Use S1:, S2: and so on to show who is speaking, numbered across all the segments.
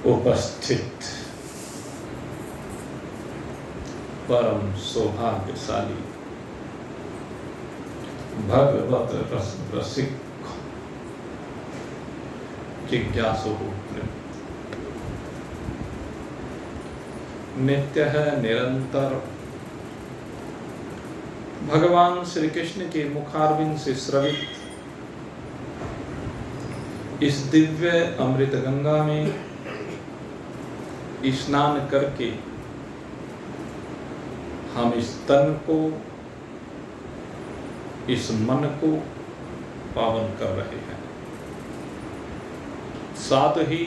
S1: उपस्थित परम सौभाग्यशाली भगवत रस रसिक जिज्ञासु नित्य है निरंतर भगवान श्री कृष्ण के मुखारविंद से स्रवित इस दिव्य अमृत गंगा में स्नान करके हम इस तन को, इस मन को पावन कर रहे हैं। साथ ही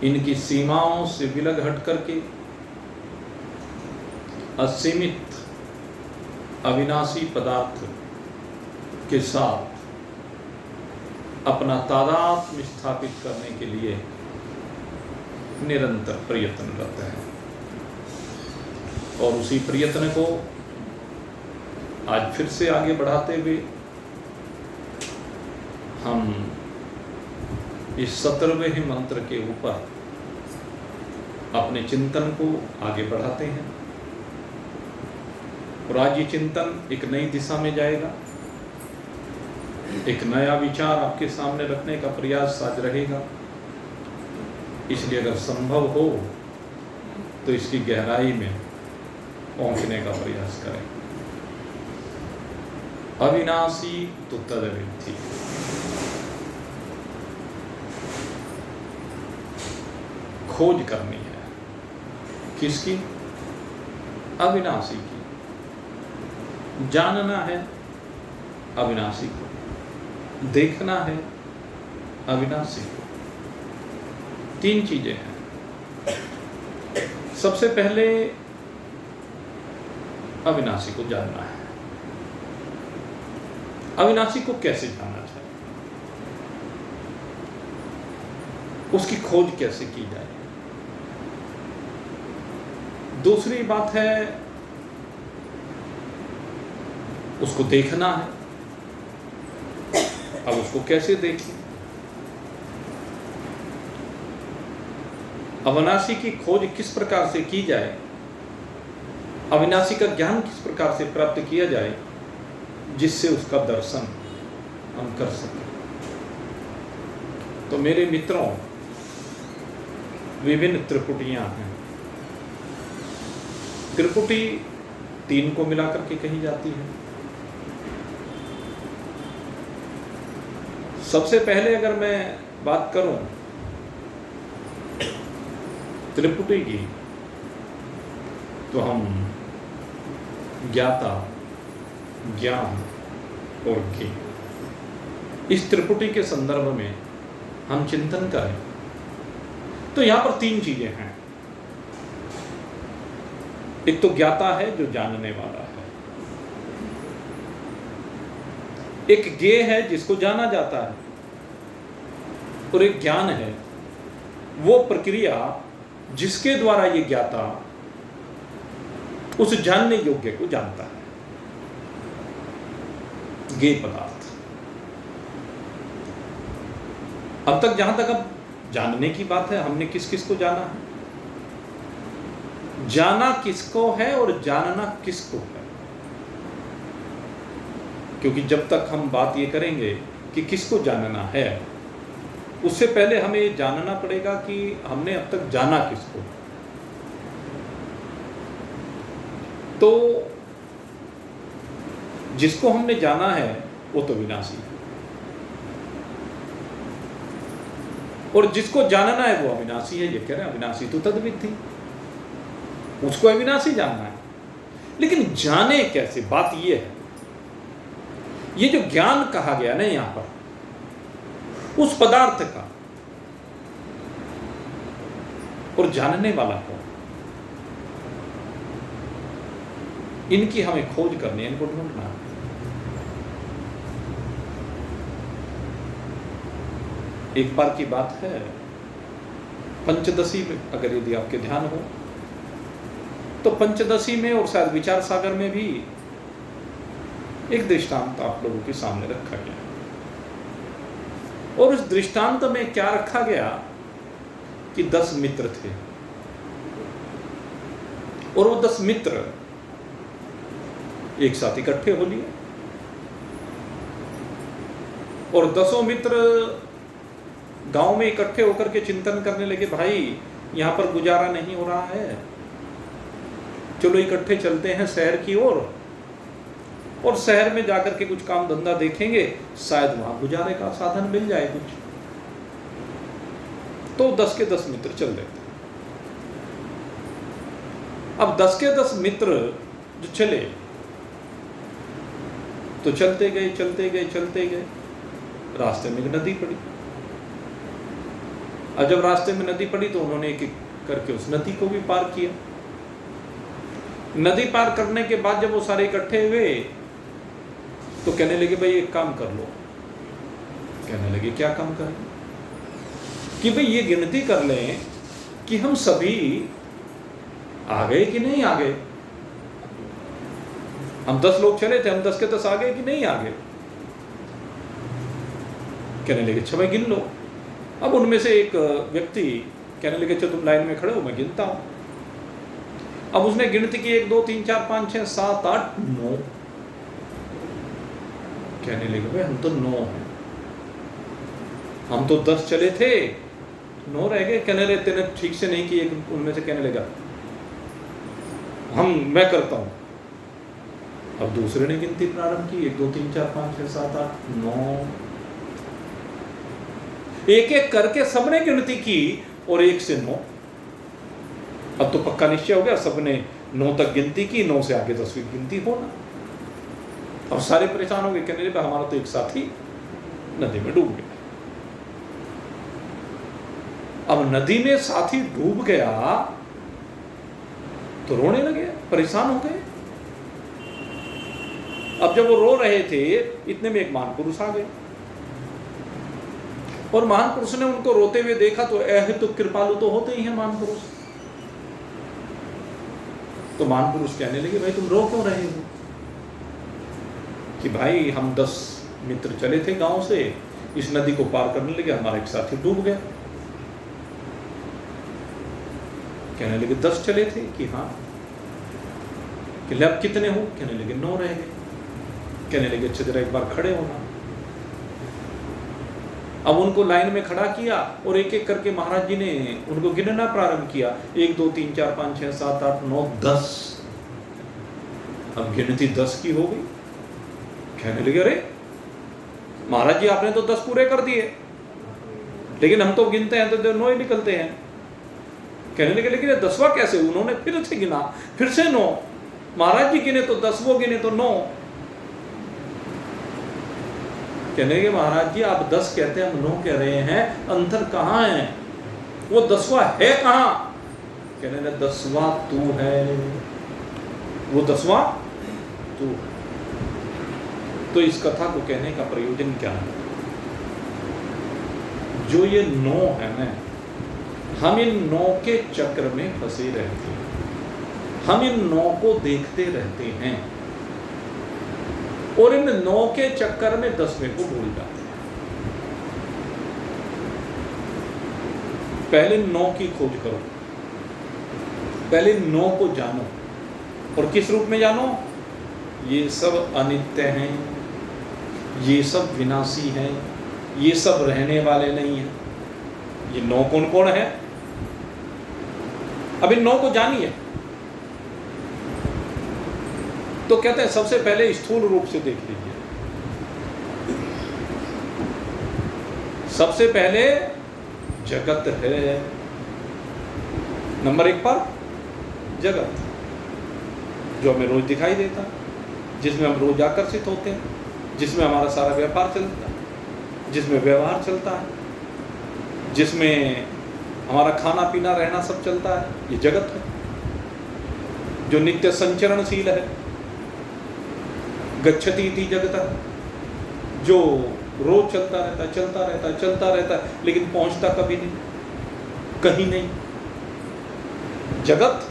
S1: इनकी सीमाओं से विलग हट करके असीमित अविनाशी पदार्थ के साथ अपना तादात्म्य स्थापित करने के लिए निरंतर प्रयत्नरत हैं और उसी प्रयत्न को आज फिर से आगे बढ़ाते हुए हम इस 17वें मंत्र के ऊपर अपने चिंतन को आगे बढ़ाते हैं और आज ये चिंतन एक नई दिशा में जाएगा। एक नया विचार आपके सामने रखने का प्रयास आज रहेगा, इसलिए अगर संभव हो तो इसकी गहराई में पहुंचने का प्रयास करें। अविनाशी तो तदविद्धि, खोज करनी है। किसकी? अविनाशी की। जानना है अविनाशी को, देखना है अविनाशी को। तीन चीजें हैं। सबसे पहले अविनाशी को जानना है। अविनाशी को कैसे जानना चाहिए, उसकी खोज कैसे की जाए। दूसरी बात है उसको देखना है। अब उसको कैसे देखें? अविनाशी की खोज किस प्रकार से की जाए, अविनाशी का ज्ञान किस प्रकार से प्राप्त किया जाए जिससे उसका दर्शन हम कर सकें। तो मेरे मित्रों, विभिन्न त्रिपुटियां हैं। त्रिपुटी 3 को मिलाकर के कही जाती है। सबसे पहले अगर मैं बात करूं त्रिपुटी की, तो हम ज्ञाता, ज्ञान और ज्ञेय, इस त्रिपुटी के संदर्भ में हम चिंतन करें तो यहां पर 3 चीजें हैं। एक तो ज्ञाता है जो जानने वाला है, एक ज्ञेय है जिसको जाना जाता है, और एक ज्ञान है वो प्रक्रिया जिसके द्वारा ये ज्ञाता उस जानने योग्य को जानता है। ज्ञेय पदार्थ। अब तक जहां तक अब जानने की बात है, हमने किस किस को जाना है, जाना किसको है और जानना किसको है। क्योंकि जब तक हम बात ये करेंगे कि किसको जानना है, उससे पहले हमें ये जानना पड़ेगा कि हमने अब तक जाना किसको। तो जिसको हमने जाना है वो तो विनाशी है, और जिसको जानना है वो अविनाशी है। ये कह रहे हैं अविनाशी तो तद्विद्धि, उसको अविनाशी जानना है। लेकिन जाने कैसे, बात ये है। ये जो ज्ञान कहा गया ना यहां पर, उस पदार्थ का, और जानने वाला कौन, इनकी हमें खोज करनी है, इनको ढूंढना है। एक बार की बात है, पंचदशी में अगर यदि आपके ध्यान हो तो पंचदशी में और शायद विचार सागर में भी एक दृष्टांत आप लोगों के सामने रखा गया। और उस दृष्टांत में क्या रखा गया कि 10 मित्र थे और वो 10 मित्र एक साथ इकट्ठे हो लिए और 10 मित्र गांव में इकट्ठे होकर के चिंतन करने लगे, भाई यहां पर गुजारा नहीं हो रहा है, चलो इकट्ठे चलते हैं शहर की ओर और शहर में जाकर के कुछ काम धंधा देखेंगे, शायद वहां गुजारे का साधन मिल जाए कुछ। तो 10 के 10 मित्र चल देते। अब 10 के 10 मित्र जो चले तो चलते गए चलते गए चलते गए, रास्ते में एक नदी पड़ी। और जब रास्ते में नदी पड़ी तो उन्होंने एक एक करके उस नदी को भी पार किया। नदी पार करने के बाद जब वो सारे इकट्ठे हुए तो कहने लगे, भाई एक काम कर लो। कहने लगे, क्या काम करें? कि भाई ये गिनती कर लें कि हम सभी आ गए कि नहीं आ गए। हम 10 लोग चले थे, हम 10 के 10 आ गए कि नहीं आ गए। कहने लगे, अच्छा भाई गिन लो। अब उनमें से एक व्यक्ति कहने लगे, अच्छा तुम लाइन में खड़े हो, मैं गिनता हूं। अब उसने गिनती की 1 2 3 4 5 6 7 8 9। कहने लगे, भाई हम तो 9 हैं, हम तो 10 चले थे, 9 रह गए। कहने लगे, तेने ठीक से नहीं की। एक उनमें से कहने लगा, मैं करता हूं। अब दूसरे ने गिनती प्रारंभ की, 1 2 3 4 5 6 7 8 9। एक एक करके सबने गिनती की और 1 से 9। अब तो पक्का निश्चय हो गया, सबने 9 तक गिनती की, 9 से आगे 10वीं गिनती होना। अब सारे परेशान हो गए, कहने लगे, हमारा तो एक साथी नदी में डूब गया। अब नदी में साथी डूब गया तो रोने लगे, परेशान हो गए। अब जब वो रो रहे थे, इतने में एक महान पुरुष आ गए और महान पुरुष ने उनको रोते हुए देखा तो तो कृपालु तो होते ही हैं महान पुरुष। तो महान पुरुष कहने लगे, भाई तुम रो क्यों रहे हो? कि भाई हम 10 मित्र चले थे गांव से, इस नदी को पार करने लगे, हमारा एक साथी डूब गया। कहने लगे, 10 चले थे कि हाँ। कहले, अब कितने हो? कहने लगे, 9 रह गए। कहने लगे, अच्छा जरा एक बार खड़े होना। अब उनको लाइन में खड़ा किया और एक एक करके महाराज जी ने उनको गिनना प्रारंभ किया, 1 2 3 4 5 6 7 8 9 10। अब गिनती 10 की हो गई। कहने लगे, अरे महाराज जी आपने तो 10 पूरे कर दिए, लेकिन हम तो गिनते हैं तो 9 ही निकलते हैं। कहने लगे, लेकिन 10वां कैसे? उन्होंने फिर से गिना, फिर से 9। महाराज जी गिने तो 10, वो गिने तो 9। कहने लगे, महाराज जी आप 10 कहते हैं, हम 9 कह रहे हैं, अंतर कहाँ है? वो 10वां है कहाँ? कहने लगे, 10वां तू है, वो 10वां तू। तो इस कथा को कहने का प्रयोजन क्या है? जो ये 9 है ना, हम इन 9 के चक्र में फंसे रहते हैं, हम इन 9 को देखते रहते हैं और इन 9 के चक्कर में 10वें को भूल जाते हैं। पहले 9 की खोज करो, पहले 9 को जानो। और किस रूप में जानो? ये सब अनित्य हैं, ये सब विनाशी हैं, ये सब रहने वाले नहीं हैं। ये 9 कौन कौन है? अब इन 9 को जानिए। तो कहते हैं सबसे पहले स्थूल रूप से देख लीजिए। सबसे पहले जगत है, नंबर 1 पर जगत, जो हमें रोज दिखाई देता है, जिसमें हम रोज आकर्षित होते हैं, जिसमें हमारा सारा व्यापार चलता है, जिसमें व्यवहार चलता है, जिसमें हमारा खाना पीना रहना सब चलता है, ये जगत है। जो नित्य संचरणशील है, गच्छति इति जगतः, जो रोज चलता रहता है, चलता रहता है, चलता रहता है, लेकिन पहुंचता कभी नहीं, कहीं नहीं। जगत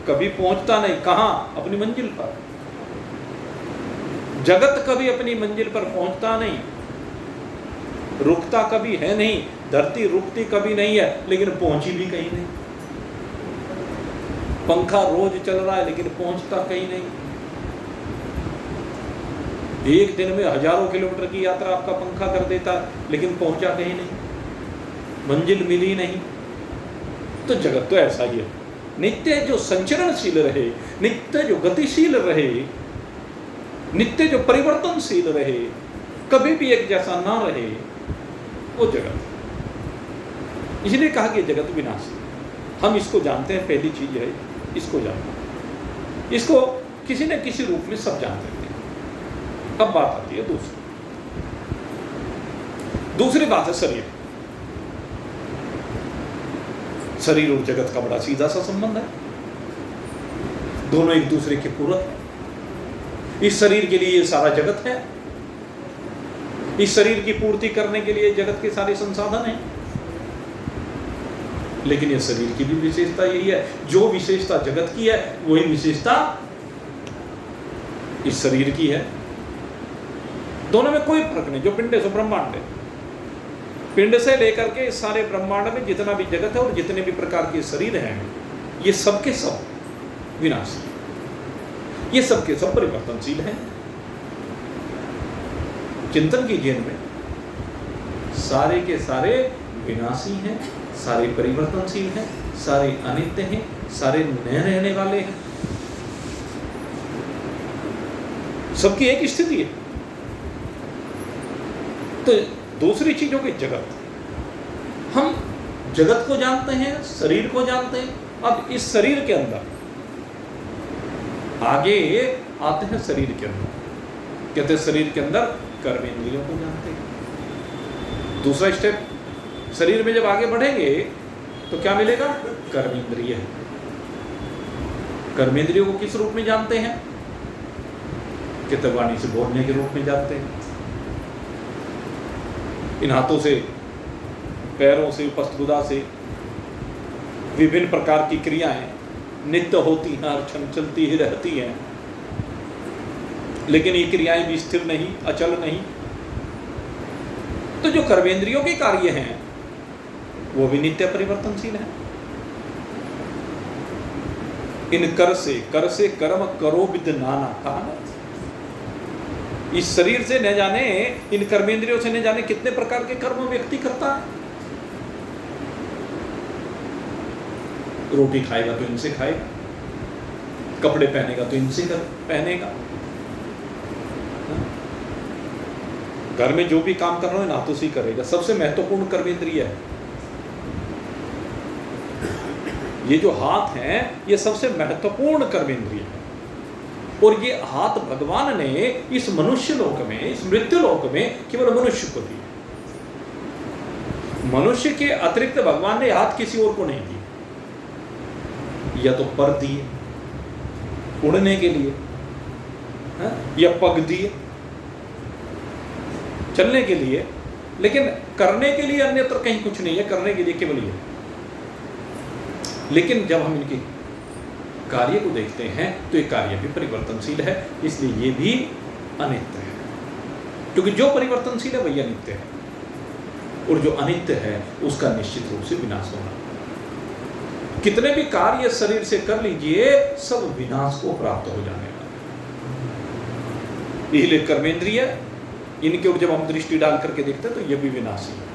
S1: कभी पहुंचता नहीं, कहां? अपनी मंजिल पर। जगत कभी अपनी मंजिल पर पहुंचता नहीं। रुकता कभी है नहीं, धरती रुकती कभी नहीं है, लेकिन पहुंची भी कहीं नहीं। पंखा रोज चल रहा है लेकिन पहुंचता कहीं नहीं। एक दिन में हजारों किलोमीटर की यात्रा आपका पंखा कर देता है, लेकिन पहुंचा कहीं नहीं, मंजिल मिली नहीं। तो जगत तो ऐसा ही है, नित्य जो संचरणशील रहे, नित्य जो गतिशील रहे, नित्य जो परिवर्तनशील रहे, कभी भी एक जैसा ना रहे, वो जगत। इसलिए कहा कि जगत विनाशी। हम इसको जानते हैं, पहली चीज है इसको जानना। इसको किसी न किसी रूप में सब जानते हैं। अब बात आती है दूसरी बात है शरीर। शरीर और जगत का बड़ा सीधा सा संबंध है, दोनों एक दूसरे के पूरक हैं। इस शरीर के लिए ये सारा जगत है, इस शरीर की पूर्ति करने के लिए जगत के सारे संसाधन हैं। लेकिन ये शरीर की भी विशेषता यही है, जो विशेषता जगत की है वही विशेषता इस शरीर की है। दोनों में कोई फर्क नहीं। जो पिंड है सो ब्रह्मांड है। पिंड से लेकर के सारे ब्रह्मांड में जितना भी जगत है और जितने भी प्रकार के शरीर हैं, ये सबके सब विनाशी, ये सबके सब परिवर्तनशील हैं। चिंतन कीजिए इनमें, सारे के सारे विनाशी हैं, सारे परिवर्तनशील हैं, सारे अनित्य हैं, सारे न रहने वाले हैं। सबकी एक स्थिति है। तो दूसरी चीज हो गई जगत। हम जगत को जानते हैं, शरीर को जानते हैं। अब इस शरीर के अंदर आगे आते हैं, शरीर के अंदर कहते हैं शरीर के अंदर कर्मेंद्रियों को जानते हैं। दूसरा स्टेप, शरीर में जब आगे बढ़ेंगे तो क्या मिलेगा? कर्मेंद्रिय। कर्मेंद्रियों को किस रूप में जानते हैं? कहते वाणी से बोलने के रूप में जानते हैं। इन हाथों से, पैरों से, उपस्थुदा से विभिन्न प्रकार की क्रियाएं नित्य होती हैं, हर क्षण चलती ही रहती हैं। लेकिन ये क्रियाएं भी स्थिर नहीं, अचल नहीं। तो जो कर्मेंद्रियों के कार्य हैं वो भी नित्य परिवर्तनशील है। इन कर से कर्म करो विद नाना कहा। इस शरीर से न जाने, इन कर्मेंद्रियों से न जाने कितने प्रकार के कर्म व्यक्ति करता है। रोटी खाएगा तो इनसे खाएगा, कपड़े पहनेगा तो इनसे पहनेगा, घर में जो भी काम कर रहा है हाथों से ही करेगा। सबसे महत्वपूर्ण कर्मेंद्रिय है ये जो हाथ है, ये सबसे महत्वपूर्ण कर्मेंद्रिय है। और ये हाथ भगवान ने इस मनुष्य लोक में, इस मृत्यु लोक में केवल मनुष्य को दिए। मनुष्य के अतिरिक्त भगवान ने हाथ किसी और को नहीं दिए। या तो पर दिए उड़ने के लिए, या पग दिए चलने के लिए, लेकिन करने के लिए अन्यत्र कहीं कुछ नहीं है। करने के लिए केवल ये। लेकिन जब हम इनके कार्य को देखते हैं तो ये कार्य भी परिवर्तनशील है, इसलिए ये भी अनित्य है। क्योंकि जो परिवर्तनशील है वही अनित्य है, और जो अनित्य है उसका निश्चित रूप से विनाश होना। कितने भी कार्य शरीर से कर लीजिए, सब विनाश को प्राप्त हो जाने वाला। इसलिए कर्मेंद्रिय, इनके ऊपर जब हम दृष्टि डाल करके देखते हैं तो ये भी विनाशी है।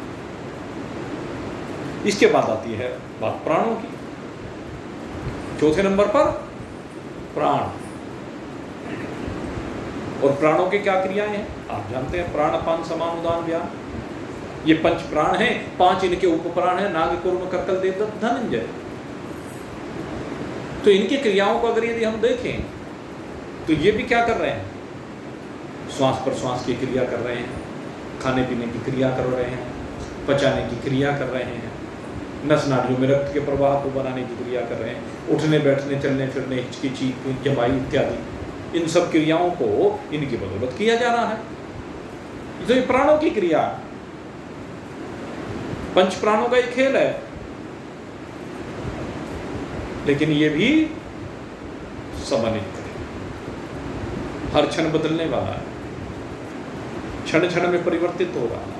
S1: इसके बाद आती है बात प्राणों की। चौथे नंबर पर प्राण। और प्राणों के क्या क्रियाएं हैं आप जानते हैं। प्राण अपान समान उदान व्यान, ये पंच प्राण हैं। 5 इनके उप प्राण हैं, नाग कूर्म कर्कल देवदत्त धनंजय। तो इनकी क्रियाओं को अगर यदि हम देखें तो ये भी क्या कर रहे हैं? श्वास प्रश्वास की क्रिया कर रहे हैं, खाने पीने की क्रिया कर रहे हैं, पचाने की क्रिया कर रहे हैं, नस नाड़ियों में रक्त के प्रवाह को बनाने की क्रिया कर रहे हैं, उठने बैठने चलने फिरने, हिचकी चीख जमाई इत्यादि, इन सब क्रियाओं को इनकी बदौलत किया जा रहा है। तो ये प्राणों की क्रिया, पंच प्राणों का एक खेल है। लेकिन ये भी समन्वित है, हर क्षण बदलने वाला है, क्षण क्षण में परिवर्तित हो रहा है।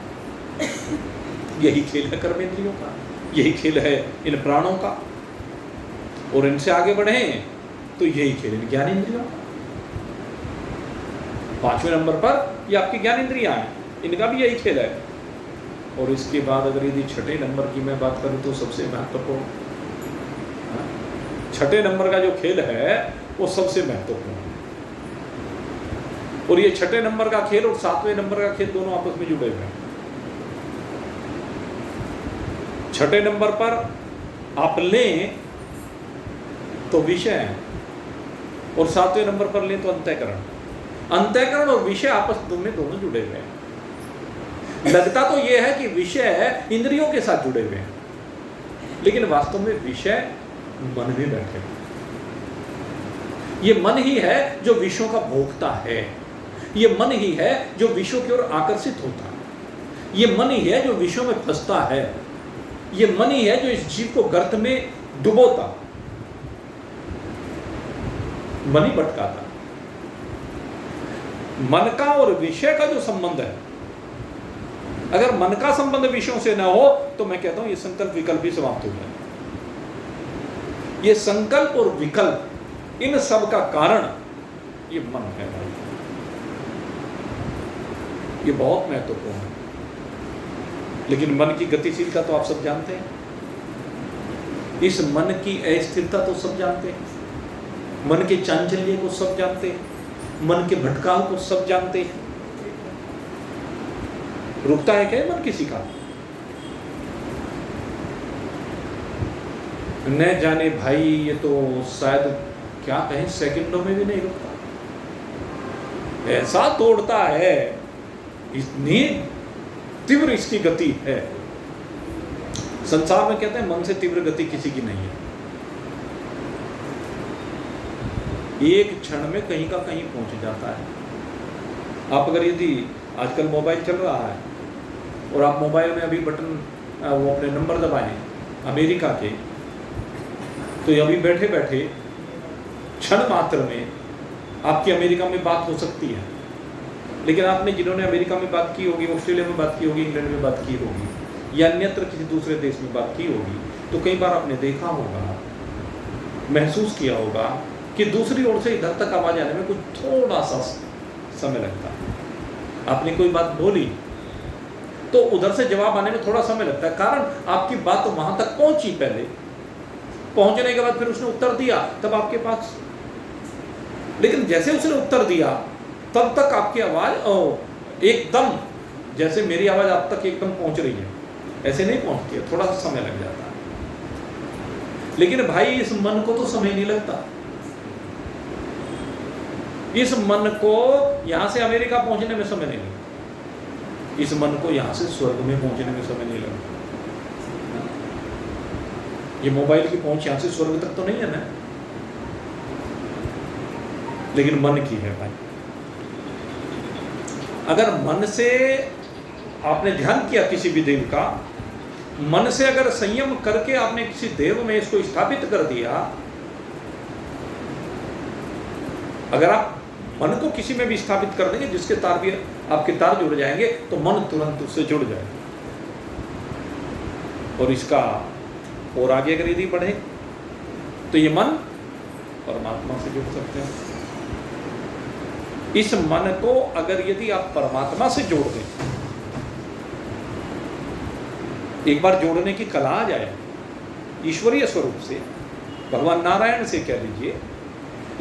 S1: यही खेल है कर्मेंद्रियों का, यही खेल है इन प्राणों का, और इनसे आगे बढ़े तो यही खेल इन ज्ञानेंद्रियों का। 5वें नंबर पर ये आपकी ज्ञानेंद्रियां हैं, इनका भी यही खेल है। और इसके बाद अगर यदि 6ठे नंबर की मैं बात करूं तो सबसे महत्वपूर्ण, 6ठे नंबर का जो खेल है वो सबसे महत्वपूर्ण है। और ये 6ठे नंबर का खेल और 7वें नंबर का खेल दोनों आपस में जुड़े हुए हैं। 6ठे नंबर पर आप लें तो विषय, और 7वें नंबर पर लें तो अंतःकरण। अंतःकरण और विषय आपस में दोनों जुड़े हुए हैं। लगता तो यह है कि विषय इंद्रियों के साथ जुड़े हुए हैं, लेकिन वास्तव में विषय मन में बैठे हैं। ये मन ही है जो विषयों का भोगता है, ये मन ही है जो विषयों की ओर आकर्षित होता है, ये मन ही है जो विषयों में फंसता है, ये मन ही है जो इस जीव को गर्त में डुबोता, मन ही भटकाता। मन का और विषय का जो संबंध है, अगर मन का संबंध विषयों से न हो तो मैं कहता हूं ये संकल्प विकल्प भी समाप्त हो जाए। ये संकल्प और विकल्प इन सब का कारण ये मन है भाई, ये बहुत महत्वपूर्ण है। लेकिन मन की गतिशीलता तो आप सब जानते हैं, इस मन की अस्थिरता तो सब जानते हैं, मन के चांचल्य को सब जानते हैं, मन के भटकाव को सब जानते हैं। रुकता है क्या मन किसी का? न जाने भाई, ये तो शायद क्या कहें, सेकंडों में भी नहीं रुकता, ऐसा तोड़ता है, इतनी तीव्र इसकी गति है। संसार में कहते हैं मन से तीव्र गति किसी की नहीं है। एक क्षण में कहीं का कहीं पहुंच जाता है। आप अगर यदि आजकल मोबाइल चल रहा है और आप मोबाइल में अभी बटन वो अपने नंबर दबाएं अमेरिका के, तो अभी बैठे बैठे क्षण मात्र में आपकी अमेरिका में बात हो सकती है। लेकिन आपने जिन्होंने अमेरिका में बात की होगी, ऑस्ट्रेलिया में बात की होगी, इंग्लैंड में बात की होगी, या अन्यत्र किसी दूसरे देश में बात की होगी, तो कई बार आपने देखा होगा, महसूस किया होगा कि दूसरी ओर से इधर तक आवाज आने में कुछ थोड़ा सा समय लगता है। आपने कोई बात बोली तो उधर से जवाब आने में थोड़ा समय लगता है, कारण आपकी बात तो वहां तक पहुंची, पहले पहुंचने के बाद फिर उसने उत्तर दिया तब आपके पास। लेकिन जैसे उसने उत्तर दिया तब तक आपकी आवाज एकदम, जैसे मेरी आवाज आप तक एकदम पहुंच रही है, ऐसे नहीं पहुंचती है, थोड़ा सा समय लग जाता है। लेकिन भाई इस मन को तो समय नहीं लगता। इस मन को यहां से अमेरिका पहुंचने में समय नहीं लगता, इस मन को यहां से स्वर्ग में पहुंचने में समय नहीं लगता। ये मोबाइल की पहुंच यहां से स्वर्ग तक तो नहीं है ना, लेकिन मन की है भाई। अगर मन से आपने ध्यान किया किसी भी देव का, मन से अगर संयम करके आपने किसी देव में इसको स्थापित कर दिया, अगर आप मन को किसी में भी स्थापित कर देंगे जिसके तार भी आपके तार जुड़ जाएंगे, तो मन तुरंत उससे जुड़ जाएगा। और इसका और आगे अगर यदि बढ़े तो ये मन परमात्मा से जुड़ सकते हैं। इस मन को अगर यदि आप परमात्मा से जोड़ दें, एक बार जोड़ने की कला आ जाए ईश्वरीय स्वरूप से, भगवान नारायण से कह लीजिए,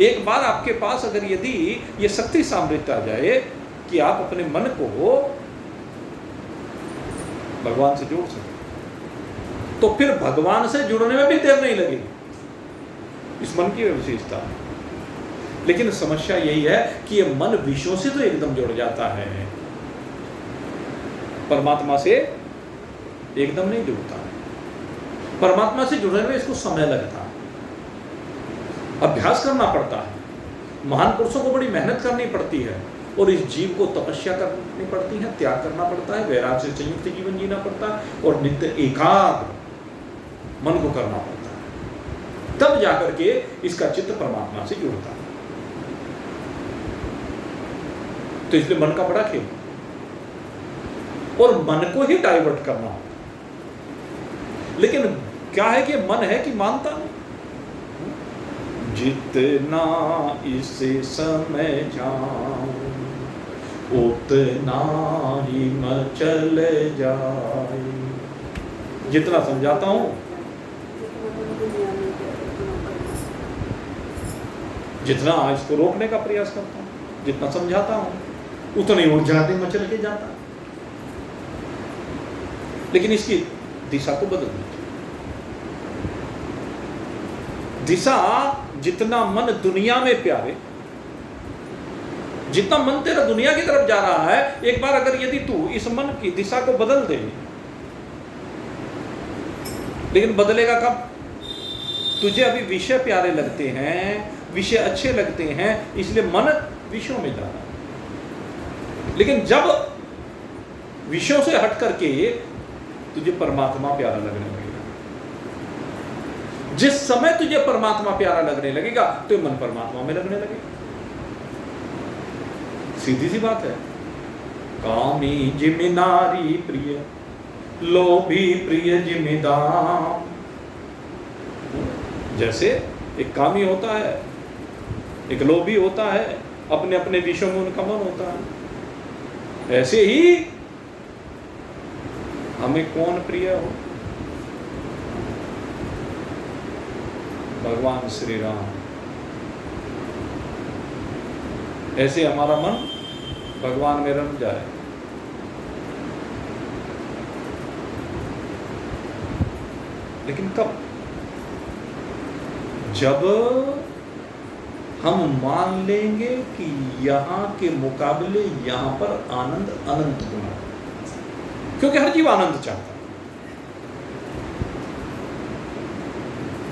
S1: एक बार आपके पास अगर यदि ये शक्ति सामर्थ्य आ जाए कि आप अपने मन को भगवान से जोड़ सकें, तो फिर भगवान से जुड़ने में भी देर नहीं लगेगी। इस मन की विशेषता है। लेकिन समस्या यही है कि ये मन विषयों से तो एकदम जुड़ जाता है, परमात्मा से एकदम नहीं जुड़ता है। परमात्मा से जुड़ने में इसको समय लगता है, अभ्यास करना पड़ता है, महान पुरुषों को बड़ी मेहनत करनी पड़ती है, और इस जीव को तपस्या करनी पड़ती है, त्याग करना पड़ता है, वैराग्य से संयुक्त जीवन जीना पड़ता है, और नित्य एकाग्र मन को करना पड़ता है, तब जाकर के इसका चित्त परमात्मा से जुड़ता है। तो इसलिए मन का बड़ा खेल, और मन को ही डाइवर्ट करना, लेकिन क्या है कि मन है कि मानता नहीं। जितना इसे समझाऊं उतना ही मचल जाए। जितना समझाता हूं, जितना इसको रोकने का प्रयास करता हूं, जितना समझाता हूं, उतना ही उलझाते मचल के जाता है। लेकिन इसकी दिशा को बदलना चाहिए। दिशा, जितना मन दुनिया में प्यारे, जितना मन तेरा दुनिया की तरफ जा रहा है, एक बार अगर यदि तू इस मन की दिशा को बदल दे, लेकिन बदलेगा कब? तुझे अभी विषय प्यारे लगते हैं, विषय अच्छे लगते हैं, इसलिए मन विषयों में जा रहा है। लेकिन जब विषयों से हट करके तुझे परमात्मा प्यारा लगने लगेगा, जिस समय तुझे परमात्मा प्यारा लगने लगेगा तो मन परमात्मा में लगने लगेगा। सीधी सी बात है। कामी जिमि नारी प्रिय, लोभी प्रिय जिमि दाम। जैसे एक कामी होता है, एक लोभी होता है, अपने अपने विषयों में उनका मन होता है, ऐसे ही हमें कौन प्रिय हो? भगवान श्री राम। ऐसे हमारा मन भगवान में रम जाए। लेकिन कब? जब हम मान लेंगे कि यहां के मुकाबले यहां पर आनंद अनंत गुना, क्योंकि हर जीव आनंद चाहता है।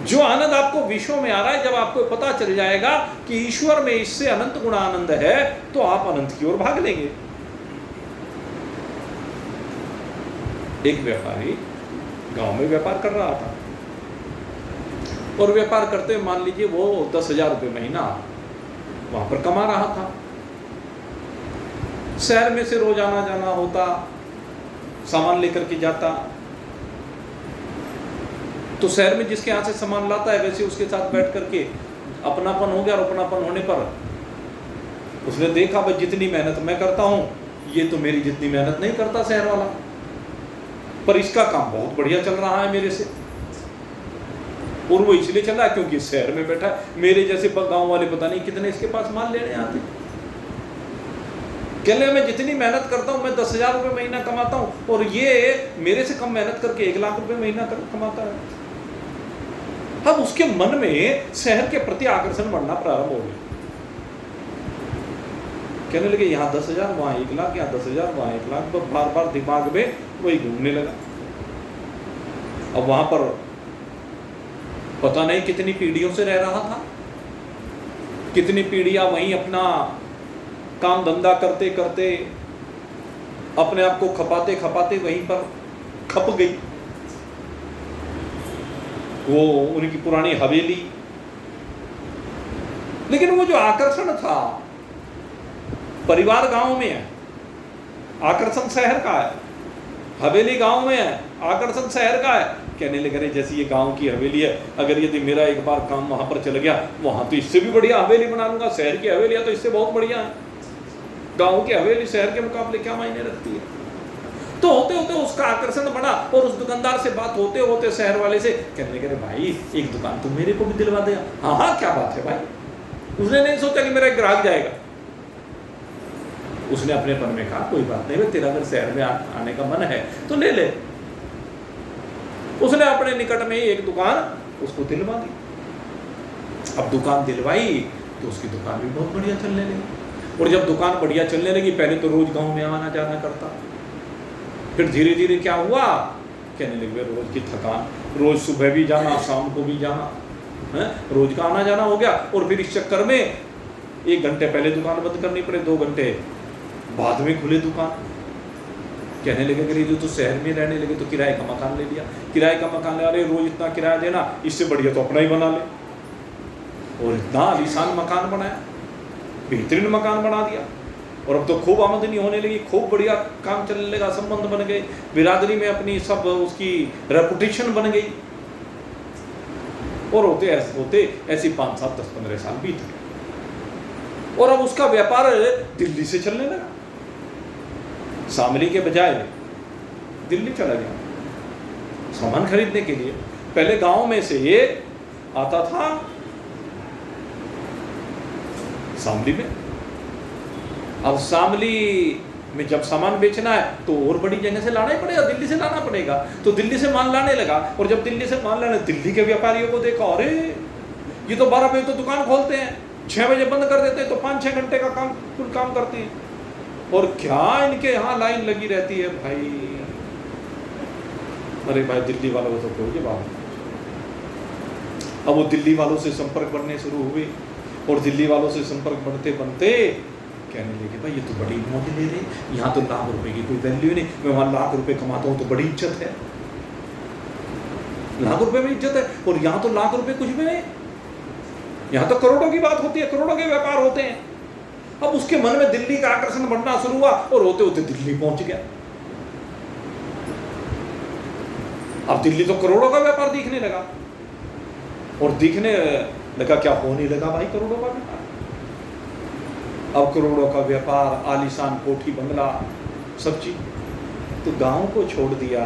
S1: जो आनंद आपको विश्व में आ रहा है, जब आपको पता चल जाएगा कि ईश्वर में इससे अनंत गुना आनंद है, तो आप अनंत की ओर भाग लेंगे। एक व्यापारी गांव में व्यापार कर रहा था, और व्यापार करते हुए मान लीजिए वो 10,000 रुपये महीना वहां पर कमा रहा था। शहर में से रोज आना जाना होता, सामान लेकर के जाता, तो शहर में जिसके यहाँ से सामान लाता है वैसे उसके साथ बैठ करके अपनापन हो गया। और अपनापन होने पर उसने देखा भाई जितनी मेहनत मैं करता हूँ, ये तो मेरी जितनी मेहनत नहीं करता शहर वाला, पर इसका काम बहुत बढ़िया चल रहा है मेरे से। और वो इसलिए चल रहा है क्योंकि शहर में बैठा है। मेरे जैसे गांव वाले पता नहीं कितने इसके पास माल लेने आते। कहने मैं जितनी मेहनत करता हूँ, मैं 10,000 रुपये महीना कमाता हूँ, और ये मेरे से कम मेहनत करके 1 लाख रुपये महीना कमाता है। अब उसके मन में शहर के प्रति आकर्षण बढ़ना प्रारंभ हो गया। कहने लगे यहाँ 10,000, वहां 1 लाख, यहाँ 10,000, वहां 1 लाख, बार बार दिमाग में वही घूमने लगा। अब वहां पर पता नहीं कितनी पीढ़ियों से रह रहा था, कितनी पीढ़ियां वहीं अपना काम धंधा करते करते अपने आप को खपाते खपाते वहीं पर खप गई। वो उनकी पुरानी हवेली। लेकिन वो जो आकर्षण था, परिवार गांव में है, आकर्षण शहर का है। हवेली गांव में है, आकर्षण शहर का है। कहने लगे जैसे ये गांव की हवेली है, अगर यदि मेरा एक बार काम वहां पर चल गया, वहां तो इससे भी बढ़िया हवेली बना लूंगा। शहर की हवेलियां तो इससे बहुत बढ़िया है, गांव की हवेली शहर के मुकाबले क्या मायने रखती है। तो होते होते उसका आकर्षण बढ़ा, और उस दुकानदार से बात होते होते शहर वाले से कहने लगे भाई एक दुकान तुम मेरे को भी दिलवा दे। हाँ हाँ क्या बात है भाई। उसने नहीं सोचा कि मेरा एक ग्राहक जाएगा। उसने अपने पन में कहा कोई बात नहीं, तेरा अगर शहर में आने का मन है तो ले ले। उसने अपने निकट में ही एक दुकान उसको दिलवा दी। अब दुकान दिलवाई तो उसकी दुकान भी बहुत बढ़िया चलने लगी। और जब दुकान बढ़िया चलने लगी, पहले तो रोज गांव में आना जाना करता, फिर धीरे धीरे क्या हुआ, कहने लगे रोज की थकान, रोज सुबह भी जाना शाम को भी जाना है, रोज का आना जाना हो गया। और फिर इस चक्कर में 1 घंटे पहले दुकान बंद करनी पड़े, 2 घंटे बाद में खुले दुकान। कहने लगे कि जो तो शहर में रहने लगे तो किराए का मकान ले लिया, किराए का मकान ले, अरे रोज इतना किराया देना, इससे बढ़िया तो अपना ही बना ले। और इतना आलीशान मकान बनाया, बेहतरीन मकान बना दिया। और अब तो खूब आमदनी होने लगी, खूब बढ़िया काम चलने लगा, संबंध बन गए, बिरादरी में अपनी सब उसकी रेपुटेशन बन गई। और होते ऐसी 5, 7, 10, 15 साल बीत गए और अब उसका व्यापार दिल्ली से चलने लगा। शामली के बजाय दिल्ली चला गया सामान खरीदने के लिए। पहले गांव में से ये आता था शामली में, अब शामली में जब सामान बेचना है तो और बड़ी जगह से लाना ही पड़ेगा, दिल्ली से लाना पड़ेगा। तो दिल्ली से माल लाने लगा और जब दिल्ली से माल लाने, दिल्ली के व्यापारियों को देखा, अरे ये तो 12 बजे तो दुकान खोलते हैं, 6 बजे बंद कर देते हैं, तो 5-6 घंटे का काम कुल काम करते हैं। और क्या इनके यहाँ लाइन लगी रहती है भाई। अरे भाई दिल्ली वालों को तो कोई बात नहीं। अब वो दिल्ली वालों से संपर्क बनने शुरू हुए और दिल्ली वालों से संपर्क बनते बनते कहने लगे भाई ये तो बड़ी मौज ले रहे, यहाँ तो लाख रुपए की कोई वैल्यू नहीं, मैं वहाँ लाख रुपए कमाता हूँ तो बड़ी इज्जत है, लाख रुपए में इज्जत है। और यहाँ तो लाख रुपए कुछ भी नहीं, यहाँ तो करोड़ों की बात होती है, करोड़ों के व्यापार होते हैं। अब उसके मन में दिल्ली का आकर्षण बढ़ना शुरू हुआ और होते होते दिल्ली पहुंच गया। अब दिल्ली तो करोड़ों का व्यापार दिखने लगा और दिखने लगा, क्या होने लगा भाई, करोड़ों का व्यापार। अब करोड़ों का व्यापार, आलीशान कोठी बंगला सब चीज। तो गांव को छोड़ दिया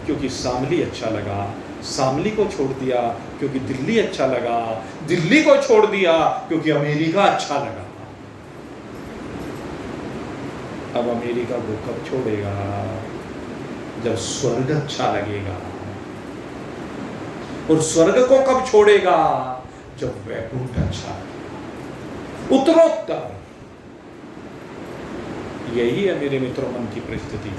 S1: क्योंकि शामली अच्छा लगा, शामली को छोड़ दिया क्योंकि दिल्ली अच्छा लगा, दिल्ली को छोड़ दिया क्योंकि अमेरिका अच्छा लगा। अब अमेरिका को कब छोड़ेगा, जब स्वर्ग अच्छा लगेगा। और स्वर्ग को कब छोड़ेगा, जब वैकुंठ अच्छा लगेगा, उत्तरोत्तर। यही है मेरे मित्रों मन की परिस्थिति।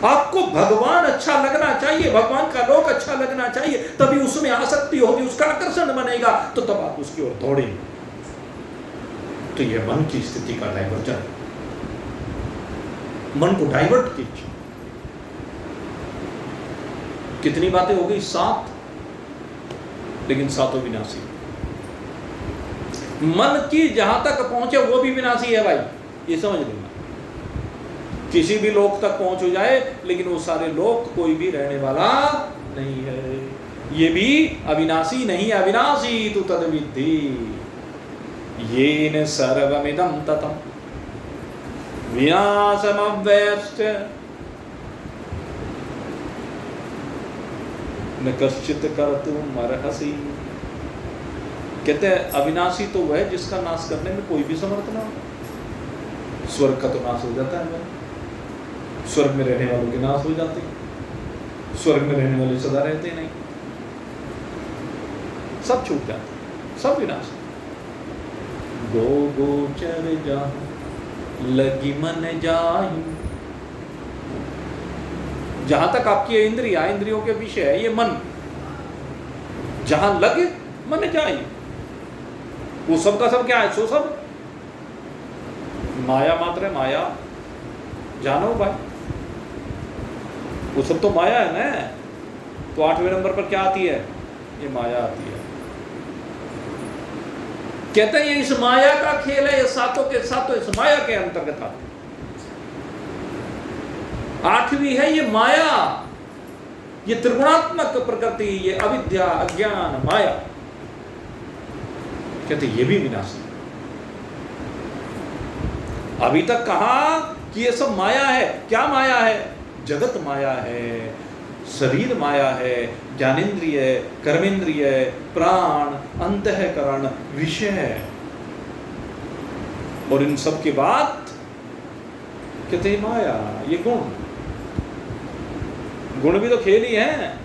S1: आपको भगवान अच्छा लगना चाहिए, भगवान का लोक अच्छा लगना चाहिए, तभी उसमें आसक्ति होगी, उसका आकर्षण बनेगा, तो तब आप उसकी ओर दौड़ेंगे। तो यह मन की स्थिति का डाइवर्जन, मन को डाइवर्ट कीजिए। कितनी बातें हो गई, 7, लेकिन 7 विनाशी। मन की जहां तक पहुंचे वो भी विनाशी है भाई, ये समझ लेना। किसी भी लोक तक पहुंच हो जाए, लेकिन वो सारे लोक कोई भी रहने वाला नहीं है। ये भी अविनाशी नहीं, अविनाशी तु तद्विद्धि येन सर्वमिदं ततम् विनाशमव्ययश्च न कश्चित् कर्तुम् अर्हसि। कहते हैं अविनाशी तो वह जिसका नाश करने में कोई भी समर्थ ना हो। स्वर्ग का तो नाश हो जाता है, स्वर्ग में रहने वालों के नाश हो जाते हैं, स्वर्ग में रहने वाले सदा रहते नहीं, सब छूट जाते, सब विनाश। गो गोचर जाहु लगी मन जाहु। जहां तक आपकी इंद्रियां, इंद्रियों के विषय है ये मन, जहां लगे मन जाए। वो सब का सब क्या है, सो सब माया मात्र है, माया जानो भाई, वो सब तो माया है ना। तो 8वें नंबर पर क्या आती है, ये माया आती है। कहते हैं ये इस माया का खेल है, ये सातों के सातों इस माया के अंतर्गत आते हैं। 8वीं है ये माया, ये त्रिगुणात्मक प्रकृति, ये अविद्या, अज्ञान, माया। कहते ये भी विनाशी। अभी तक कहा कि ये सब माया है। क्या माया है, जगत माया है, शरीर माया है, ज्ञानेन्द्रिय, कर्मेंद्रिय, प्राण, अंतःकरण, विषय। और इन सब के बाद कहते हैं माया, ये गुण। गुण भी तो खेल ही है,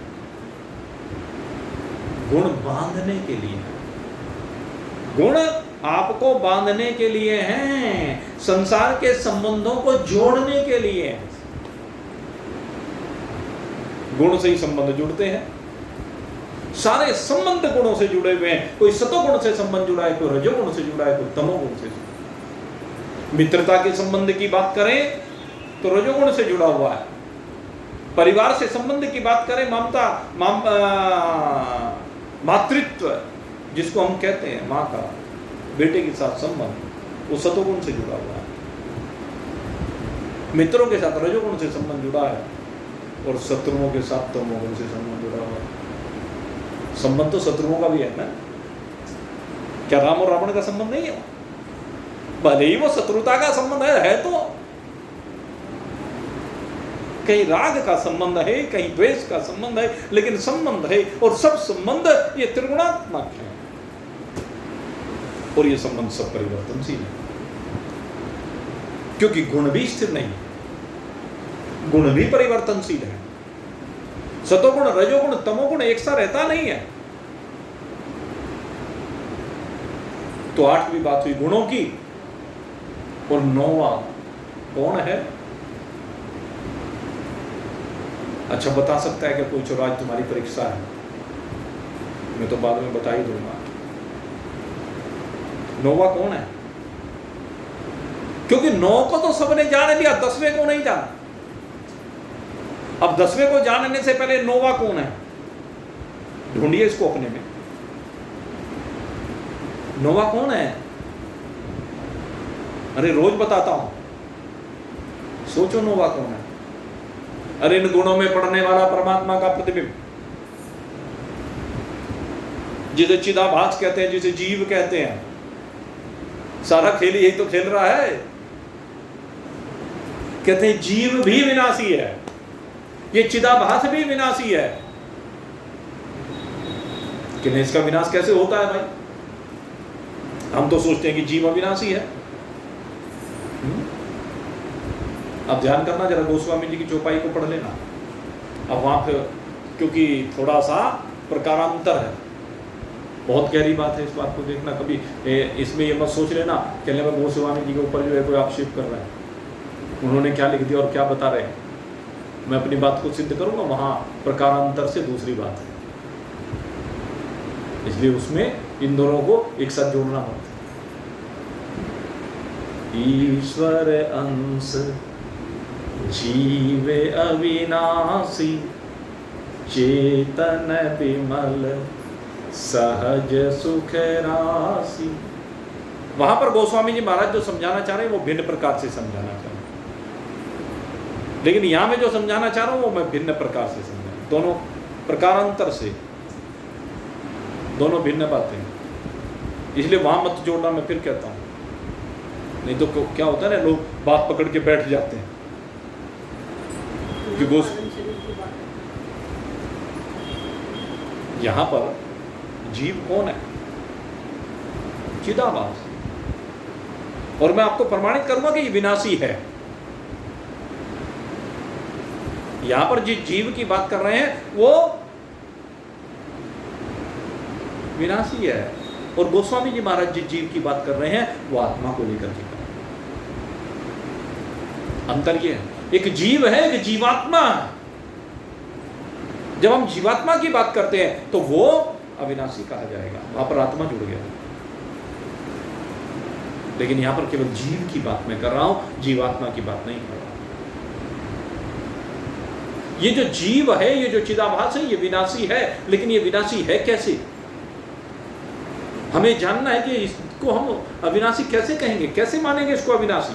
S1: गुण बांधने के लिए, गुण आपको बांधने के लिए हैं, संसार के संबंधों को जोड़ने के लिए हैं। गुण से ही संबंध जुड़ते हैं, सारे संबंध गुणों से जुड़े हुए हैं। कोई सतोगुण से संबंध जुड़ा है, कोई रजोगुण से जुड़ा है, कोई तमोगुण से। मित्रता के संबंध की बात करें तो रजोगुण से जुड़ा हुआ है। परिवार से संबंध की बात करें, ममता, मातृत्व जिसको हम कहते हैं, माँ का बेटे के साथ संबंध, वो सतोगुण से जुड़ा हुआ है। मित्रों के साथ रजोगुण से संबंध जुड़ा है और शत्रुओं के साथ तमोगुण से संबंध जुड़ा हुआ है। संबंध तो शत्रुओं का भी है ना, क्या राम और रावण का संबंध नहीं है? भले ही वो शत्रुता का संबंध है तो कहीं राग का संबंध है, कहीं द्वेष का संबंध है, लेकिन संबंध है और सब संबंध ये त्रिगुणात्मक है और ये संबंध सब परिवर्तनशील है, क्योंकि गुण भी स्थिर नहीं, गुण भी परिवर्तनशील है। सतोगुण रजोगुण तमोगुण एक सा रहता नहीं है। तो 8वीं बात हुई गुणों की, और 9वां कौन है? अच्छा, बता सकता है कि कोई चलो आज तुम्हारी परीक्षा है? मैं तो बाद में बता ही दूंगा। 9वां कौन है? क्योंकि 9 को तो सबने जान लिया, 10वें को नहीं जाना। अब 10वें को जानने से पहले 9वां कौन है ढूंढिए इसको अपने में। 9वां कौन है? अरे रोज बताता हूं, सोचो 9वां कौन है? अरे इन गुणों में पड़ने वाला परमात्मा का प्रतिबिंब, जिसे चिदाभास कहते हैं, जिसे जीव कहते हैं। सारा खेल यही तो खेल रहा है। कहते हैं जीव भी विनाशी है, ये चिदाभास भी विनाशी है। कि नहीं, इसका विनाश कैसे होता है भाई? हम तो सोचते हैं कि जीव अविनाशी है। अब ध्यान करना जरा, गोस्वामी जी की चौपाई को पढ़ लेना। अब वहां पे क्योंकि थोड़ा सा प्रकारांतर है, बहुत गहरी बात है, इस बात को देखना। कभी इसमें ये मत सोच लेना कि मैं गोस्वामी जी के ऊपर जो है कोई आक्षेप कर रहा है, उन्होंने क्या लिख दिया और क्या बता रहे हैं। मैं अपनी बात को सिद्ध करूंगा, वहां प्रकारांतर से दूसरी बात है, इसलिए उसमें इन दोनों को एक साथ जोड़ना होता है। ईश्वर अंश जीव अविनाशी, चेतन विमल सहज सुख राशि। वहां पर गोस्वामी जी महाराज जो समझाना चाह रहे हैं वो भिन्न प्रकार से समझाना चाह रहे हैं, लेकिन यहां में जो समझाना चाह रहा हूं वो मैं भिन्न प्रकार से समझा, दोनों प्रकारांतर से, दोनों भिन्न बातें, इसलिए वहां मत जोड़ना। मैं फिर कहता हूं, नहीं तो क्या होता है ना, लोग बात पकड़ के बैठ जाते हैं कि यहां पर जीव कौन है? चिदाभास। और मैं आपको प्रमाणित करूंगा कि ये विनाशी है। यहां पर जिस जीव की बात कर रहे हैं वो विनाशी है, और गोस्वामी जी महाराज जिस जीव की बात कर रहे हैं वो आत्मा को लेकर के कर रहे हैं। अंतर ये है, एक जीव है, एक जीवात्मा है। जब हम जीवात्मा की बात करते हैं तो वो अविनाशी कहा जाएगा, वहां पर आत्मा जुड़ गया। लेकिन यहां पर केवल जीव की बात मैं कर रहा हूं, जीवात्मा की बात नहीं कर रहा। ये जो जीव है, ये जो चिदाभास है, ये विनाशी है। लेकिन ये विनाशी है कैसे? हमें जानना है कि इसको हम अविनाशी कैसे कहेंगे, कैसे मानेंगे इसको अविनाशी।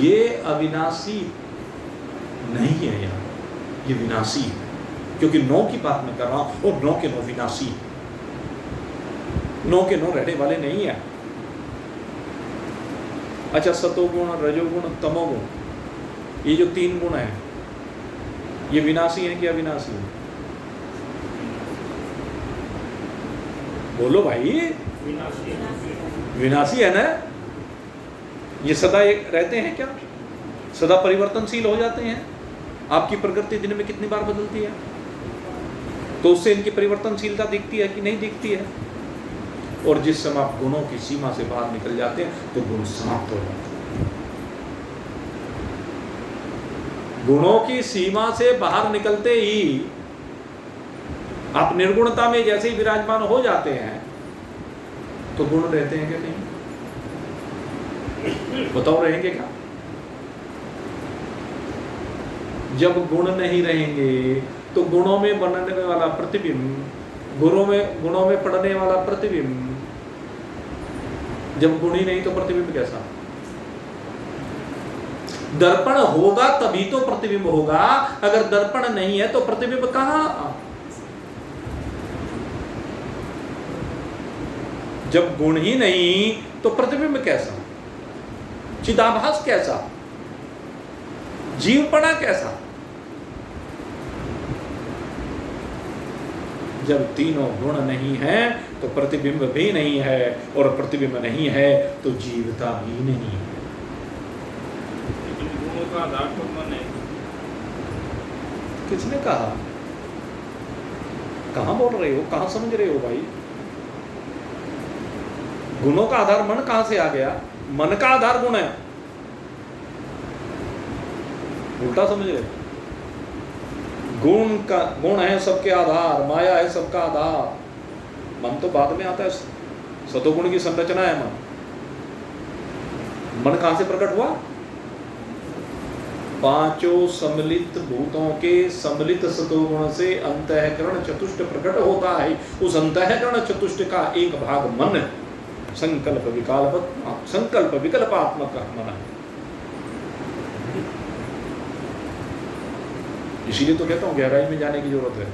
S1: ये अविनाशी नहीं है यार, ये विनाशी है, क्योंकि 9 की बात मैं कर रहा हूं और 9 के 9 विनाशी है, 9 के 9 रहने वाले नहीं है। अच्छा, सतोगुण रजोगुण तमोगुण, ये जो 3 गुण हैं ये विनाशी हैं कि अविनाशी हैं? बोलो भाई, विनाशी है ना? ये सदा एक रहते हैं क्या? सदा परिवर्तनशील हो जाते हैं? आपकी प्रकृति दिन में कितनी बार बदलती है? तो उससे इनकी परिवर्तनशीलता दिखती है कि नहीं दिखती है? और जिस समय आप गुणों की सीमा से बाहर निकल जाते हैं तो गुण समाप्त हो जाते हैं। गुणों की सीमा से बाहर निकलते ही आप निर्गुणता में जैसे ही विराजमान हो जाते हैं तो गुण रहते हैं क्या? नहीं। बताओ, रहेंगे क्या? जब गुण नहीं रहेंगे तो गुणों में बनने वाला प्रतिबिंब, गुणों में पड़ने वाला प्रतिबिंब, जब गुण ही नहीं तो प्रतिबिंब कैसा? दर्पण होगा तभी तो प्रतिबिंब होगा, अगर दर्पण नहीं है तो प्रतिबिंब कहां? जब गुण ही नहीं तो प्रतिबिंब कैसा, चिदाभास कैसा, जीवपणा कैसा? जब तीनों गुण नहीं है तो प्रतिबिंब भी नहीं है, और प्रतिबिंब नहीं है तो जीवता भी नहीं है।
S2: गुणों का आधार तो मन है।
S1: किसने कहा? कहां बोल रहे हो, कहां समझ रहे हो भाई? गुणों का आधार मन कहां से आ गया? मन का आधार गुण है, उल्टा समझ रहे। गुण है सबके आधार, माया है सबका आधार, मन तो बाद में आता है। सतोगुण की संरचना है मन। मन कहां से प्रकट हुआ? पांचों सम्मिलित भूतों के सम्मिलित सतोगुण से अंतःकरण चतुष्ट प्रकट होता है। उस अंतःकरण चतुष्ट का एक भाग मन है, संकल्प विकल्पात्मक मन है। इसीलिए तो कहता हूं गहराई में जाने की जरूरत है।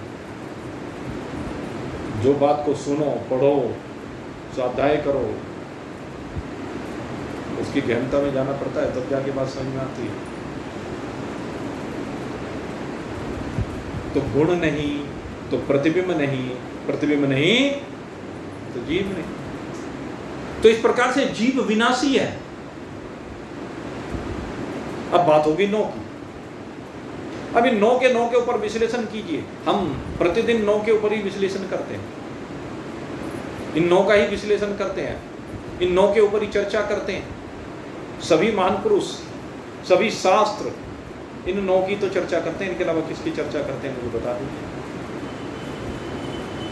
S1: जो बात को सुनो, पढ़ो, स्वाध्याय करो, उसकी गहनता में जाना पड़ता है, तब जाके बात समझ में आती है। तो गुण नहीं तो प्रतिबिंब नहीं, प्रतिबिंब नहीं तो जीव नहीं। तो इस प्रकार से जीव विनाशी है। अब बात होगी नौ की। अभी नौ के ऊपर विश्लेषण कीजिए। हम प्रतिदिन नौ के ऊपर ही विश्लेषण करते हैं, इन नौ का ही विश्लेषण करते हैं, इन नौ के ऊपर ही चर्चा करते हैं। सभी महान पुरुष, सभी शास्त्र इन नौ की तो चर्चा करते हैं, इनके अलावा किसकी चर्चा करते हैं मुझे बता दीजिए।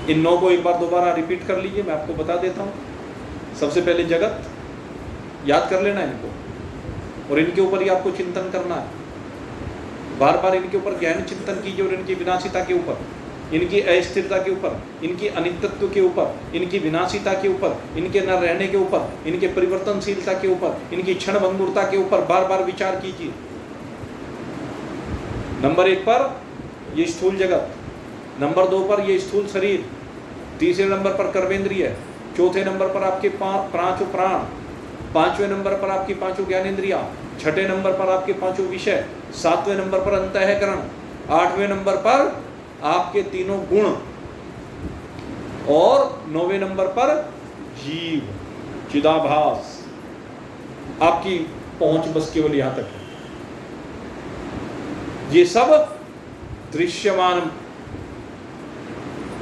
S1: इन नौ को एक बार दोबारा रिपीट कर लीजिए, मैं आपको बता देता हूँ। सबसे पहले जगत, याद कर लेना इनको, और इनके ऊपर ही आपको चिंतन करना है। बार बार इनके ऊपर गहन चिंतन कीजिए, और इनकी विनाशिता के ऊपर, इनकी अस्थिरता के ऊपर, इनकी अनित्यत्व के ऊपर, इनकी विनाशिता के ऊपर, इनके न रहने के ऊपर, इनके परिवर्तनशीलता के ऊपर, इनकी क्षण भंगुरता के ऊपर बार बार विचार कीजिए। नंबर 1 पर ये स्थूल जगत, नंबर 2 पर ये स्थूल शरीर, तीसरे नंबर पर कर्मेंद्रिय, चौथे नंबर पर आपके पांचों प्राण, पांचवें नंबर पर आपकी पांचों ज्ञानेंद्रियां, छठे नंबर पर आपके पांचों विषय, सातवें नंबर पर अंतःकरण, आठवें नंबर पर आपके तीनों गुण, और 9वें नंबर पर जीव चिदाभास। आपकी पहुंच बस केवल यहां तक है। ये सब दृश्यमान,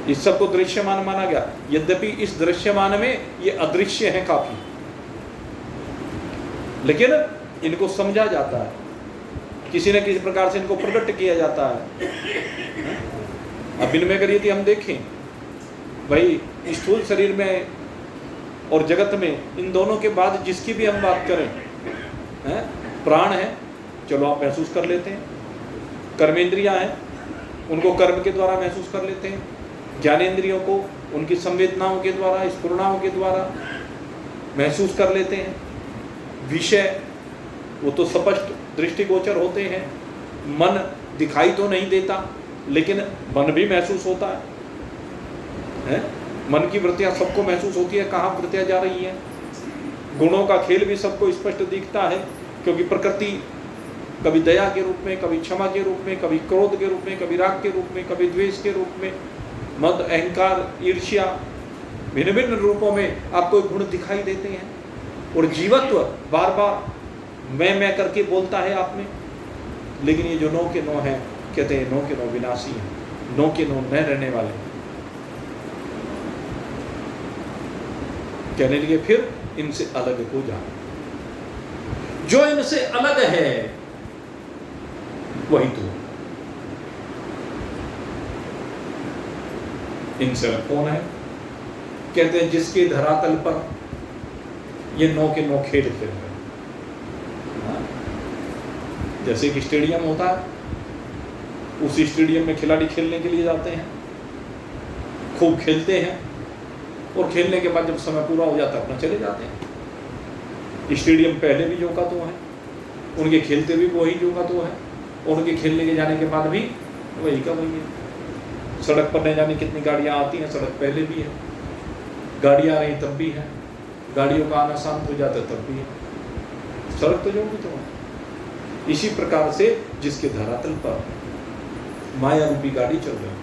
S1: इस सबको दृश्यमान माना गया, यद्यपि इस दृश्यमान में ये अदृश्य है काफी, लेकिन इनको समझा जाता है, किसी न किसी प्रकार से इनको प्रकट किया जाता है। अब इनमें अगर यदि हम देखें भाई, स्थूल शरीर में और जगत में, इन दोनों के बाद जिसकी भी हम बात करें, प्राण है, चलो आप महसूस कर लेते हैं, कर्मेंद्रियां हैं, उनको कर्म के द्वारा महसूस कर लेते हैं, ज्ञानेंद्रियों को उनकी संवेदनाओं के द्वारा, स्फुरणाओं के द्वारा महसूस कर लेते हैं, विषय वो तो स्पष्ट दृष्टिगोचर होते हैं, मन दिखाई तो नहीं देता लेकिन मन भी महसूस होता है? मन की वृत्तियां सबको महसूस होती है, कहाँ वृत्तियां जा रही हैं। गुणों का खेल भी सबको स्पष्ट दिखता है, क्योंकि प्रकृति कभी दया के रूप में, कभी क्षमा के रूप में, कभी क्रोध के रूप में, कभी राग के रूप में, कभी द्वेष के रूप में, मद, अहंकार, ईर्ष्या, भिन्न भिन्न रूपों में आपको गुण दिखाई देते हैं। और जीवत्व बार बार मैं करके बोलता है आप में, लेकिन ये जो 9 के 9 हैं, कहते हैं 9 के 9 विनाशी हैं, 9 के 9 न रहने वाले। कहने लगे फिर इनसे अलग हो जाना, जो इनसे अलग है वही तो। इनसे अलग कौन है? कहते हैं जिसके धरातल पर ये 9 के 9 खेल खेल रहे हैं। जैसे कि स्टेडियम होता है, उस स्टेडियम में खिलाड़ी खेलने के लिए जाते हैं, खूब खेलते हैं, और खेलने के बाद जब समय पूरा हो जाता है अपना चले जाते हैं। स्टेडियम पहले भी जो का तो है, उनके खेलते भी वही जो का तो है, और उनके खेलने के जाने के बाद भी वही का वही है। सड़क पर नहीं जाने कितनी गाड़ियाँ आती हैं, सड़क पहले भी है, गाड़ियाँ आ रही तब भी है, गाड़ियों का आना शांत हो जाता तब भी है, सड़क तो जो भी तो है। इसी प्रकार से जिसके धरातल पर माया रूपी गाड़ी चल रही है,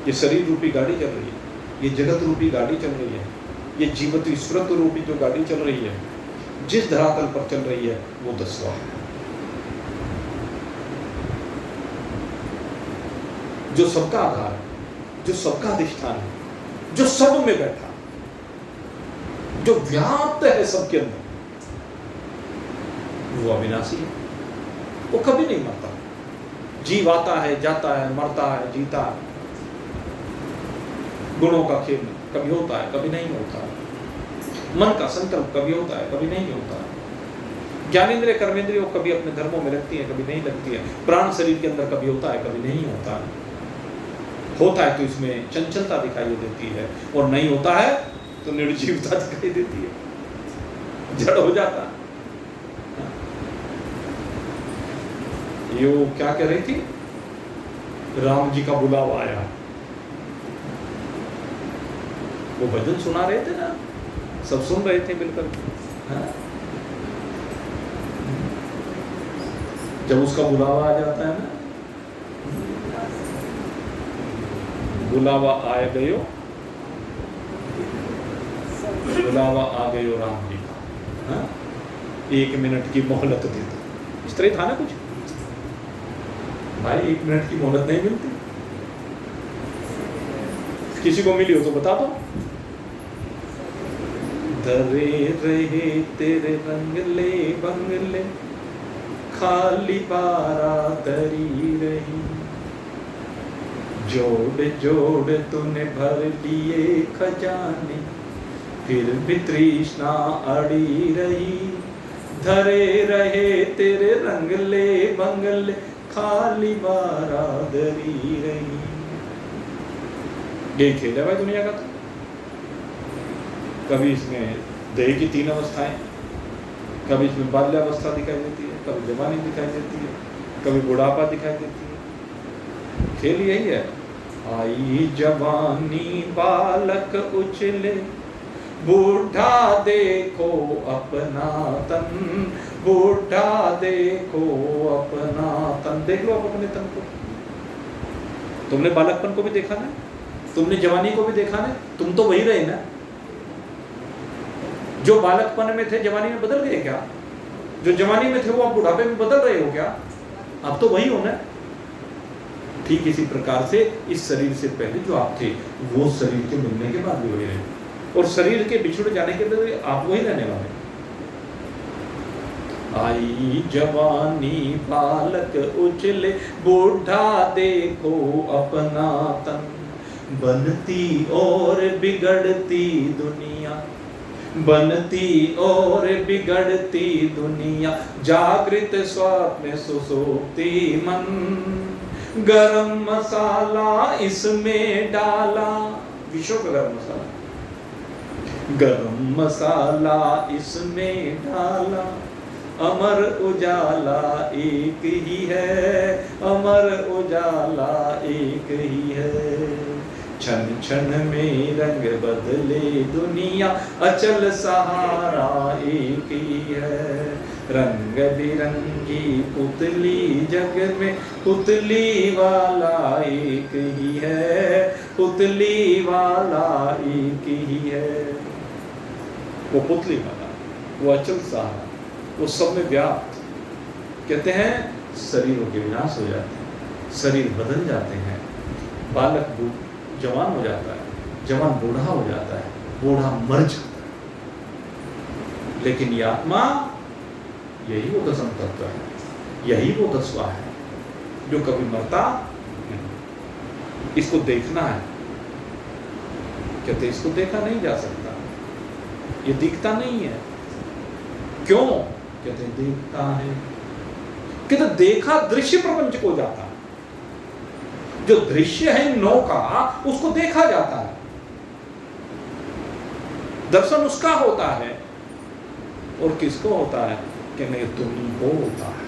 S1: ये शरीर रूपी गाड़ी चल रही है, ये जगत रूपी गाड़ी चल रही है, ये जीवत ईश्वरत्व रूपी जो गाड़ी चल रही है, जिस धरातल पर चल रही है वो 10वां है, जो सबका आधार है, जो सबका अधिष्ठान है, जो सब में बैठा, जो व्याप्त है सबके अंदर, वो अविनाशी है, वो कभी नहीं मरता। जीव आता है, जाता है, मरता है, जीता है, गुणों का खेल कभी होता है, कभी नहीं होता है, मन का संकल्प कभी होता है, कभी नहीं होता है, ज्ञानेंद्रिय कर्मेंद्रिय कभी अपने धर्मों में लगती है, कभी नहीं लगती है, प्राण शरीर के अंदर कभी होता है, कभी नहीं होता है, होता है तो इसमें चंचलता दिखाई देती है, और नहीं होता है तो निर्जीवता दिखाई देती है, जड़ हो जाता है। ये वो क्या कह रही थी, राम जी का बुलावा आया, वो भजन सुना रहे थे ना, सब सुन रहे थे मिलकर। जब उसका बुलावा आ जाता है ना, बुलावा आए गयो, बुलावा आ गयो राम जी का, 1 मिनट की मोहलत दे दो, इस तरह था ना कुछ। भाई 1 मिनट की मोहलत नहीं मिलती, किसी को मिली हो तो बता दो। धरे रहे तेरे रंगले बंगले, खाली बारादरी रही, जोड़ जोड़ तूने भर लिए खजाने, फिर भी तृष्णा अड़ी रही। धरे रहे तेरे रंगले बंगले, खाली बारादरी रही। यही खेल है भाई दुनिया का। तो कभी इसमें देह की 3 अवस्थाएं, कभी इसमें बाल्यावस्था दिखाई देती है, कभी जवानी दिखाई देती है, कभी बुढ़ापा दिखाई देती है। खेल यही है। आई जवानी बालक उछले, बूढ़ा देखो अपना तन, बूढ़ा देखो अपना तन। देख लो आप अपने तन को। तुमने बालकपन को भी देखा ना, तुमने जवानी को भी देखा ना, तुम तो वही रहे ना। जो बालकपन में थे जवानी में बदल गए क्या? जो जवानी में थे वो आप बुढ़ापे में बदल रहे हो क्या? अब तो वही हो ना। ठीक इसी प्रकार से इस शरीर से पहले जो आप थे वो शरीर के मिलने के बाद भी वही रहे, और शरीर के बिछुड़ जाने के बाद आप वही रहने वाले। आई जवानी बालक उछले, बूढ़ा देखो अपना तन, बनती और बिगड़ती दुनिया, बनती और बिगड़ती दुनिया, जागृत स्वप्न सुसुप्ति मन, गरम मसाला इसमें डाला, विश्व का गरम मसाला, गरम मसाला इसमें डाला, अमर उजाला एक ही है, अमर उजाला एक ही है। क्षण क्षण में रंग बदले दुनिया, अचल सहारा एक ही है। रंग बिरंगी पुतली जग में, पुतली वाला एक ही है, पुतली वाला एक ही है। वो पुतली वाला, वो अचल सहारा, वो सब में व्याप्त। कहते हैं शरीरों के विनाश हो जाते हैं, शरीर बदल जाते हैं, बालक जवान हो जाता है, जवान बूढ़ा हो जाता है, बूढ़ा मर जाता है। लेकिन ये आत्मा, यही वो 10 तत्व है, यही वो 10वां है जो कभी मरता नहीं। इसको देखना है। कहते इसको देखा नहीं जा सकता, ये दिखता नहीं है। क्यों? कहते देखता है। कहते देखा दृश्य प्रपंच को जाता है। जो दृश्य है नौका, उसको देखा जाता है, दर्शन उसका होता है। और किसको होता है? कि नहीं तुम ही होता है,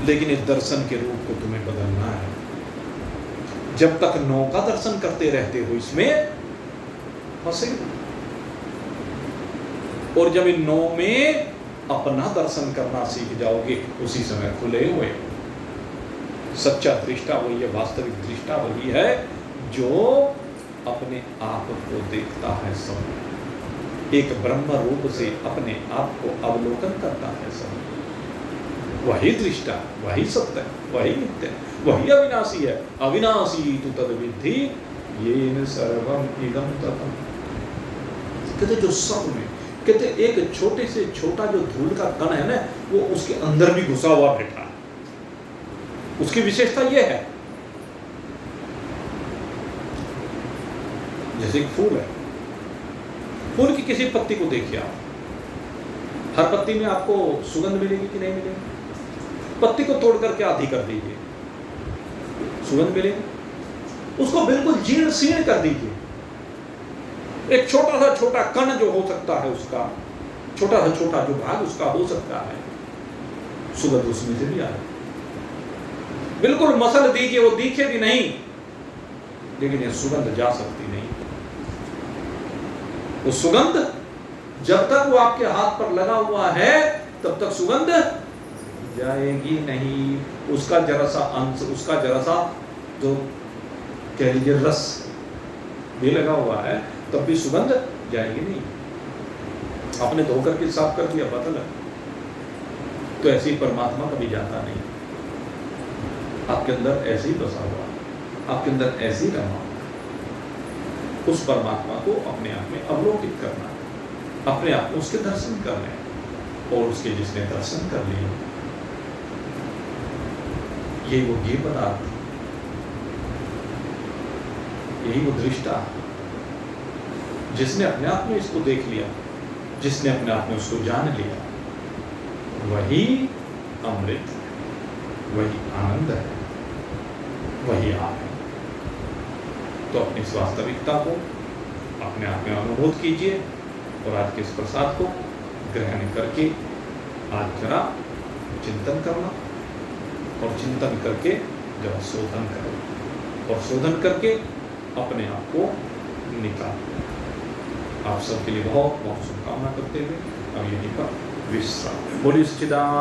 S1: लेकिन इस दर्शन के रूप को तुम्हें बदलना है। जब तक 9 का दर्शन करते रहते हो इसमें फंसे, और जब इन 9 में अपना दर्शन करना सीख जाओगे, उसी समय खुले हुए। सच्चा दृष्टा वही है, वास्तविक दृष्टा वही है जो अपने आप को देखता है सब, एक ब्रह्म रूप से अपने आप को अवलोकन करता है सब। वही दृष्टा, वही सत्य, वही नित्य, वही अविनाशी है। अविनाशी तु तद विद्धि येन सर्वम इदं ततम्। कहते जो सब में, कहते एक छोटे से छोटा जो धूल का कण है ना, वो उसके अंदर भी घुसा हुआ बैठा है। उसकी विशेषता यह है, जैसे एक फूल है, फूल की किसी पत्ती को देखिए आप, हर पत्ती में आपको सुगंध मिलेगी कि नहीं मिलेगी? पत्ती को तोड़ करके आधी कर दीजिए, सुगंध मिलेगी। उसको बिल्कुल जीर्ण शीर्ण कर दीजिए, एक छोटा सा छोटा कण जो हो सकता है उसका, छोटा सा छोटा जो भाग उसका हो सकता है, सुगंध उसमें से भी आए। बिल्कुल मसल दीजिए, वो दिखे भी नहीं, लेकिन ये सुगंध जा सकती नहीं। वो सुगंध जब तक वो आपके हाथ पर लगा हुआ है तब तक सुगंध जाएगी नहीं। उसका जरा सा अंश, उसका जरा सा जो कह लीजिए रस भी लगा हुआ है, तब भी सुगंध जाएगी नहीं। आपने धोकर के साफ कर दिया, बदल है, तो ऐसे ही परमात्मा कभी जाता नहीं। आपके अंदर ऐसे ही बसा हुआ, आपके अंदर ऐसे ही रहा। उस परमात्मा को अपने आप में अवलोकित करना, अपने आप में उसके दर्शन करने, और उसके जिसने दर्शन कर लिए, यही वो ये पदार्थ, यही वो दृष्टा, जिसने अपने आप में इसको देख लिया, जिसने अपने आप में उसको जान लिया, वही अमृत, वही आनंद है, वही आप है। तो अपनी इस वास्तविकता को अपने आप में अनुभूत कीजिए, और आज के इस प्रसाद को ग्रहण करके आज जरा चिंतन करना, और चिंतन करके जरा शोधन करो, और शोधन करके अपने आप को निकालो। आप सबके लिए बहुत बहुत शुभकामना करते हुए अब यहीं पर विश्राम। बोलिए सच्चिदानंद।